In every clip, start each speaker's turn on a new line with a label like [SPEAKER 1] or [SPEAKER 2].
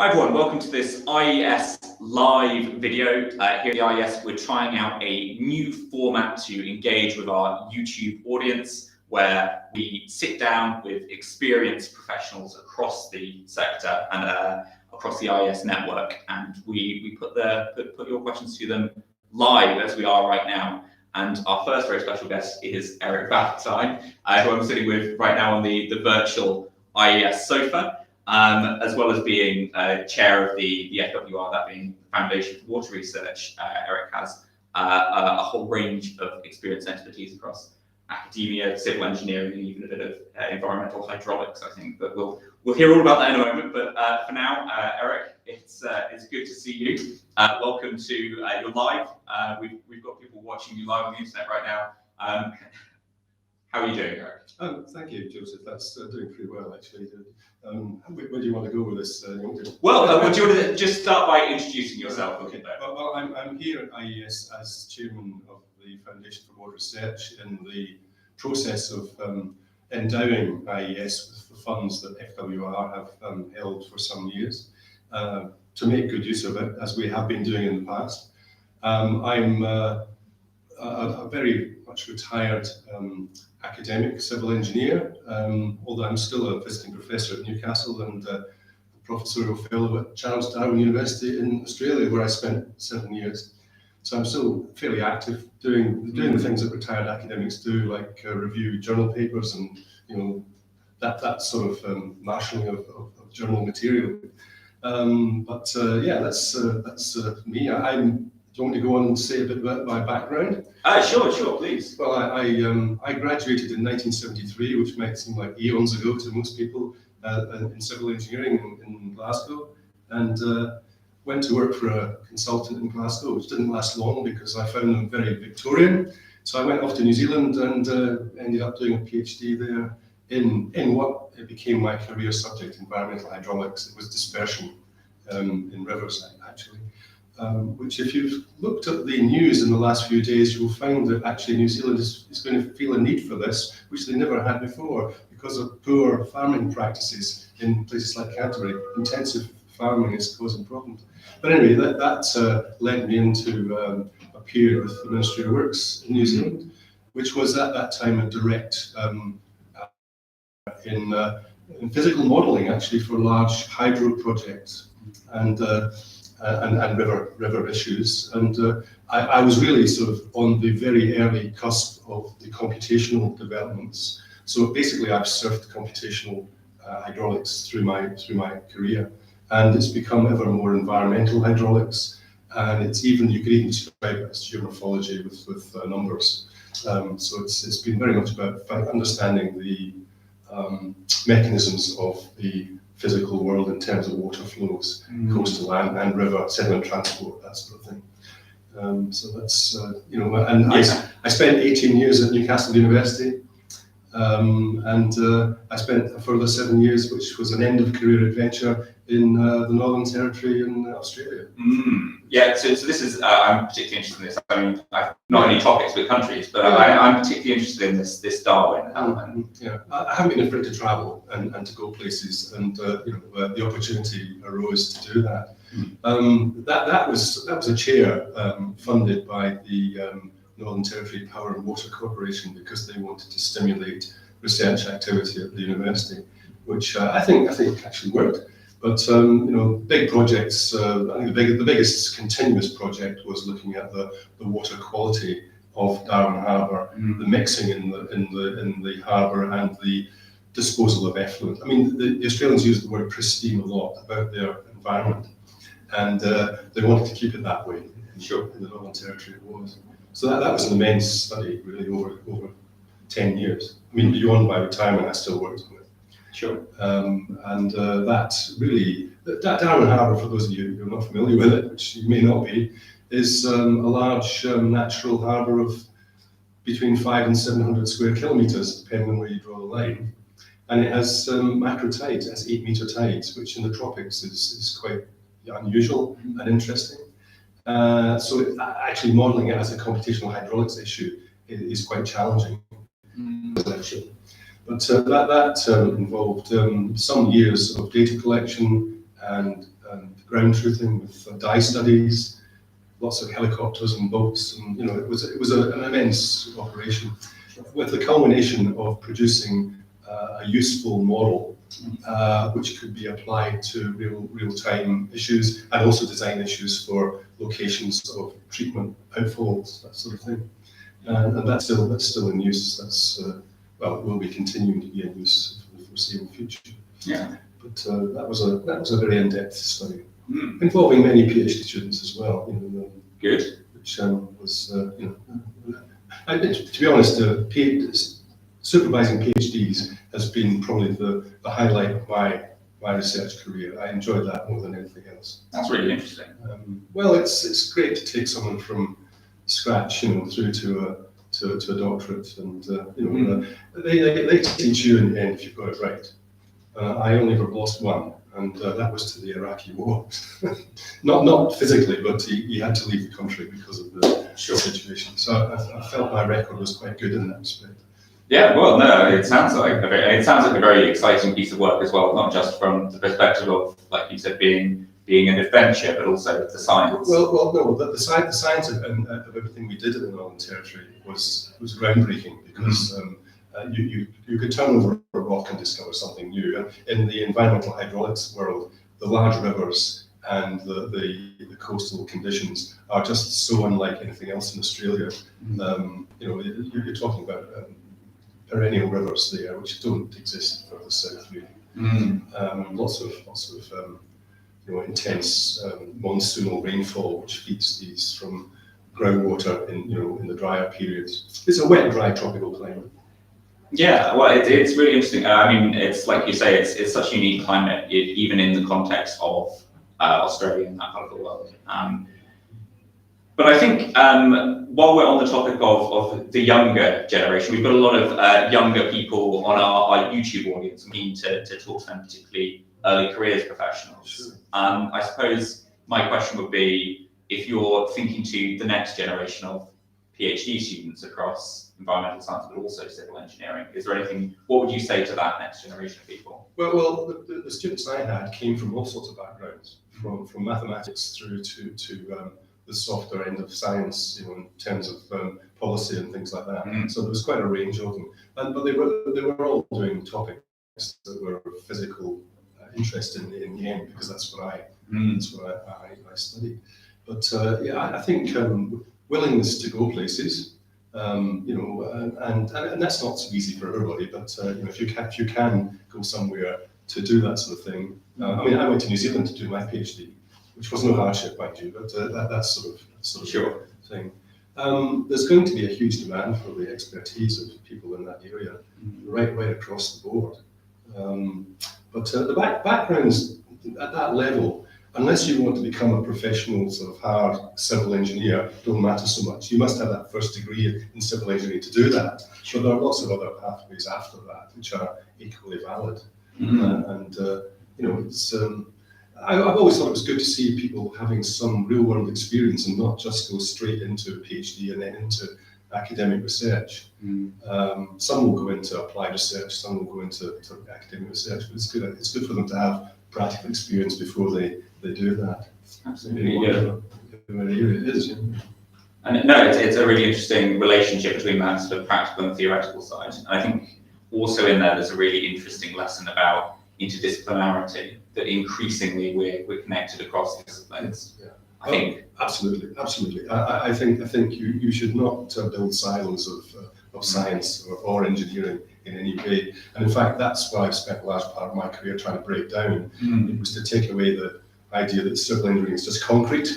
[SPEAKER 1] Hi everyone, welcome to this IES live video. Here at the IES, we're trying out a new format to engage with our YouTube audience, where we sit down with experienced professionals across the sector and across the IES network, and we put your questions to them live as we are right now. And our first very special guest is Eric Valentine, who I'm sitting with right now on the virtual IES sofa. As well as being chair of the FWR, that being the Foundation for Water Research. Eric has a whole range of experience and expertise across academia, civil engineering, and even a bit of environmental hydraulics, I think. But we'll hear all about that in a moment. But for now, Eric, it's good to see you. Welcome to your live. We've got people watching you live on the internet right now. How are you doing, Eric?
[SPEAKER 2] Thank you, Joseph. That's doing pretty well, actually. Where do you want to go with this?
[SPEAKER 1] Well, do you want to just start by introducing yourself?
[SPEAKER 2] Okay. Well, I'm here at IES as chairman of the Foundation for Water Research in the process of endowing IES with the funds that FWR have held for some years to make good use of it, as we have been doing in the past. I'm a very much retired academic civil engineer, although I'm still a visiting professor at Newcastle and a professorial fellow at Charles Darwin University in Australia, where I spent 7 years. So I'm still fairly active doing the things that retired academics do, like review journal papers and that sort of marshalling of journal material. Yeah, that's me. Do you want me to go on and say a bit about my background?
[SPEAKER 1] Sure, please.
[SPEAKER 2] Well, I graduated in 1973, which might seem like eons ago to most people, in civil engineering in Glasgow, and went to work for a consultant in Glasgow, which didn't last long because I found them very Victorian. So I went off to New Zealand and ended up doing a PhD there in what became my career subject, environmental hydraulics. It was dispersion in rivers, actually. Which, if you've looked at the news in the last few days, you will find that actually New Zealand is going to feel a need for this, which they never had before, because of poor farming practices in places like Canterbury. Intensive farming is causing problems. But anyway, that led me into a period with the Ministry of Works in New Zealand, which was at that time a direct in physical modelling, actually, for large hydro projects and river issues. And I was really sort of on the very early cusp of the computational developments. So basically, I've surfed computational hydraulics through my career, and it's become ever more environmental hydraulics, and you could even describe it as geomorphology with numbers. So it's been very much about understanding the mechanisms of the physical world in terms of water flows, coastal and river, sediment transport, that sort of thing. So that's, and I spent 18 years at Newcastle University, and I spent a further 7 years, which was an end of career adventure in the Northern Territory in Australia.
[SPEAKER 1] Yeah, so this is, I'm particularly interested in this. I mean, not only topics but countries, but I'm particularly interested in this Darwin element.
[SPEAKER 2] Yeah, I haven't been afraid to travel and to go places, and the opportunity arose to do that. That was a chair funded by the Northern Territory Power and Water Corporation, because they wanted to stimulate research activity at the university, which I think actually worked. But big projects. I think the biggest continuous project was looking at the water quality of Darwin Harbour, the mixing in the harbour, and the disposal of effluent. I mean, the Australians use the word pristine a lot about their environment, and they wanted to keep it that way.
[SPEAKER 1] Sure.
[SPEAKER 2] In the Northern Territory it was. So that was an immense study, really, over 10 years. I mean, beyond my retirement, I still worked on it.
[SPEAKER 1] Sure.
[SPEAKER 2] That really, Darwin Harbour, for those of you who are not familiar with it, which you may not be, is a large natural harbour of between 500 and 700 square kilometres, depending on where you draw the line. And it has macro tides, it has 8-metre tides, which in the tropics is quite unusual and interesting. So actually modelling it as a computational hydraulics issue is quite challenging. But that involved some years of data collection and ground truthing with dye studies, lots of helicopters and boats, and it was an immense operation, with the culmination of producing a useful model which could be applied to real-time issues, and also design issues for locations of treatment outfalls, that sort of thing. And that's still in use. That's will be continuing to be in use for the foreseeable future.
[SPEAKER 1] Yeah.
[SPEAKER 2] But that was a very in-depth study, involving many PhD students as well.
[SPEAKER 1] Good.
[SPEAKER 2] Which was to be honest, supervising PhDs has been probably the highlight of my research career. I enjoyed that more than anything else.
[SPEAKER 1] That's really interesting.
[SPEAKER 2] Well, it's great to take someone from scratch, through to a doctorate, and they teach you in the end if you've got it right. I only ever lost one, and that was to the Iraqi war. not physically, but he had to leave the country because of the situation. So I felt my record was quite good in that respect. Yeah,
[SPEAKER 1] well, no, it sounds like a very exciting piece of work as well, not just from the perspective of, like you said, being an adventure, but also the science.
[SPEAKER 2] Well, no, the science of everything we did in the Northern Territory was groundbreaking, because you could turn over a rock and discover something new. And in the environmental hydraulics world, the large rivers and the coastal conditions are just so unlike anything else in Australia. You're talking about perennial rivers there, which don't exist further south, really. Lots of intense monsoonal rainfall, which feeds these from groundwater in the drier periods. It's a wet, dry tropical climate.
[SPEAKER 1] Yeah, well, it's really interesting. I mean, it's like you say, it's such a unique climate, even in the context of Australia and that part of the world. But I think while we're on the topic of the younger generation, we've got a lot of younger people on our YouTube audience. I mean, to talk to them, particularly early careers professionals.
[SPEAKER 2] Sure.
[SPEAKER 1] I suppose my question would be, if you're thinking to the next generation of PhD students across environmental science, but also civil engineering, is there anything, what would you say to that next generation of people?
[SPEAKER 2] Well, the students I had came from all sorts of backgrounds, from mathematics through to the softer end of science, in terms of policy and things like that. So there was quite a range of them, but they were all doing topics that were of physical interest in the end, because that's what I studied. But I think willingness to go places, and that's not so easy for everybody. But if you can go somewhere to do that sort of thing. I mean, I went to New Zealand to do my PhD, which was no hardship, mind you, but that sort of
[SPEAKER 1] Sure.
[SPEAKER 2] thing. There's going to be a huge demand for the expertise of people in that area, right across the board. But the backgrounds at that level, unless you want to become a professional sort of hard civil engineer, don't matter so much. You must have that first degree in civil engineering to do that. But there are lots of other pathways after that which are equally valid. It's. I've always thought it was good to see people having some real-world experience and not just go straight into a PhD and then into academic research. Some will go into applied research, some will go into academic research, but it's good for them to have practical experience before they do that.
[SPEAKER 1] Absolutely,
[SPEAKER 2] whatever area it is.
[SPEAKER 1] And no, it's a really interesting relationship between that sort of practical and theoretical side. And I think also in there's a really interesting lesson about interdisciplinarity, that increasingly we're connected across disciplines.
[SPEAKER 2] Yeah.
[SPEAKER 1] I think
[SPEAKER 2] absolutely. I think you should not build silos of science or engineering in any way. And in fact, that's why I've spent a large part of my career trying to break down. It was to take away the idea that civil engineering is just concrete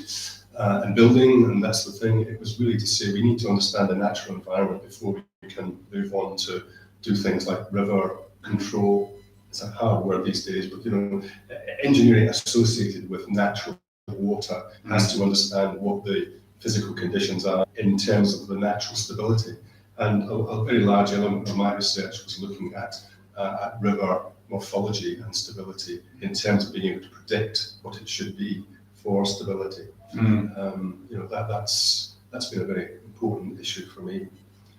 [SPEAKER 2] and building, and that's the thing. It was really to say we need to understand the natural environment before we can move on to do things like river control. It's a hard word these days, but engineering associated with natural water has to understand what the physical conditions are in terms of the natural stability. And a very large element of my research was looking at river morphology and stability in terms of being able to predict what it should be for stability. That's been a very important issue for me.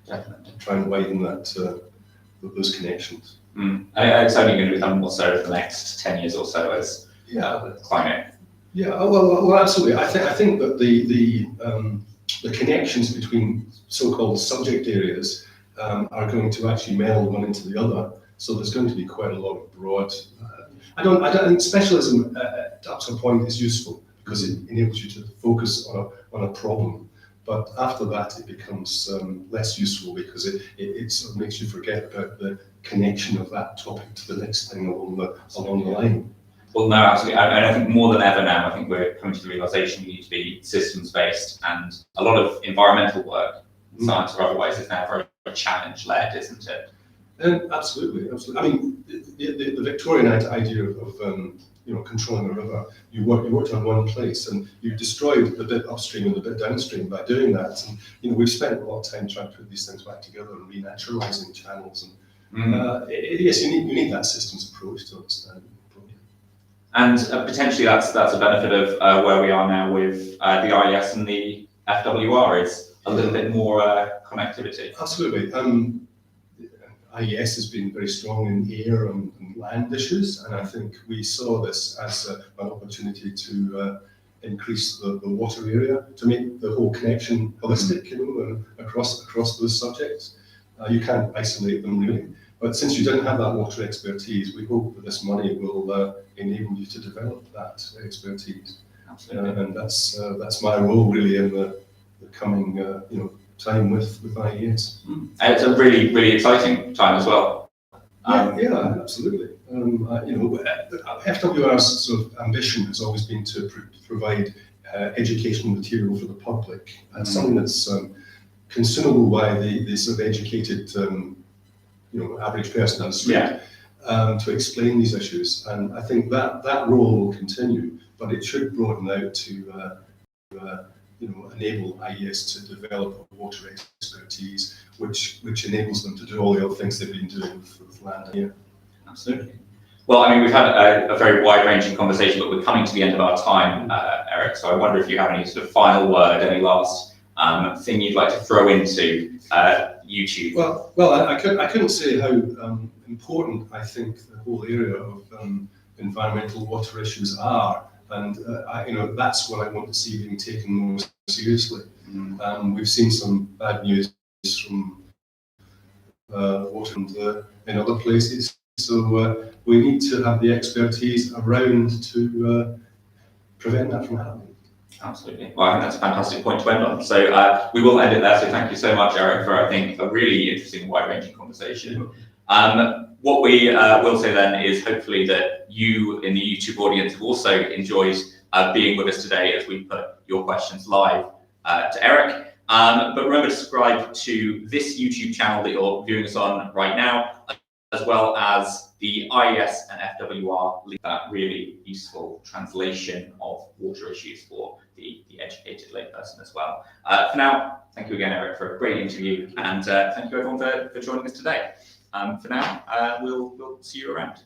[SPEAKER 1] Definitely.
[SPEAKER 2] To try and widen those connections.
[SPEAKER 1] And it's only going to become more so for the next 10 years or so as the climate
[SPEAKER 2] Yeah, well, absolutely. I think that the connections between so-called subject areas are going to actually meld one into the other. So there's going to be quite a lot of broad. I don't think specialism up to a point is useful because it enables you to focus on a problem. But after that, it becomes less useful because it sort of makes you forget about the connection of that topic to the next thing along the line.
[SPEAKER 1] Well, no, absolutely. And I think more than ever now, I think we're coming to the realization we need to be systems-based, and a lot of environmental work, science or otherwise, is now very challenge-led, isn't it?
[SPEAKER 2] Absolutely. I mean, the Victorian idea of controlling a river, you worked on one place and you destroyed the bit upstream and the bit downstream by doing that. And we've spent a lot of time trying to put these things back together and renaturalizing channels. And yes, you need that systems approach to understand.
[SPEAKER 1] And potentially that's a benefit of where we are now with the IES and the FWR is a little bit more connectivity.
[SPEAKER 2] Absolutely. IES has been very strong in air and land issues, and I think we saw this as an opportunity to increase the water area, to make the whole connection holistic, across those subjects. You can't isolate them really. But since you didn't have that water expertise, we hope that this money will enable you to develop that expertise.
[SPEAKER 1] Absolutely.
[SPEAKER 2] And that's my role really in the coming time with IES.
[SPEAKER 1] And it's a really, really exciting time as well.
[SPEAKER 2] Yeah, absolutely. FWR's sort of ambition has always been to provide educational material for the public, and something that's consumable by the sort of educated average person on the street, to explain these issues. And I think that role will continue, but it should broaden out to enable IES to develop water expertise, which enables them to do all the other things they've been doing with land here.
[SPEAKER 1] Absolutely. Well, I mean, we've had a very wide-ranging conversation, but we're coming to the end of our time, Eric. So I wonder if you have any sort of final word, any last thing you'd like to throw into YouTube.
[SPEAKER 2] Well, I couldn't say how important I think the whole area of environmental water issues are, and that's what I want to see being taken more seriously. We've seen some bad news from water in other places, so we need to have the expertise around to prevent that from happening.
[SPEAKER 1] Absolutely. Well, I think that's a fantastic point to end on. So we will end it there. So thank you so much, Eric, for, I think, a really interesting, wide-ranging conversation. What we will say then is hopefully that you in the YouTube audience have also enjoyed being with us today as we put your questions live to Eric. But remember to subscribe to this YouTube channel that you're viewing us on right now, as well as the IES and FWR link, that really useful translation of water issues for the educated layperson as well. For now, thank you again, Eric, for a great interview, and thank you everyone for joining us today. For now, we'll see you around.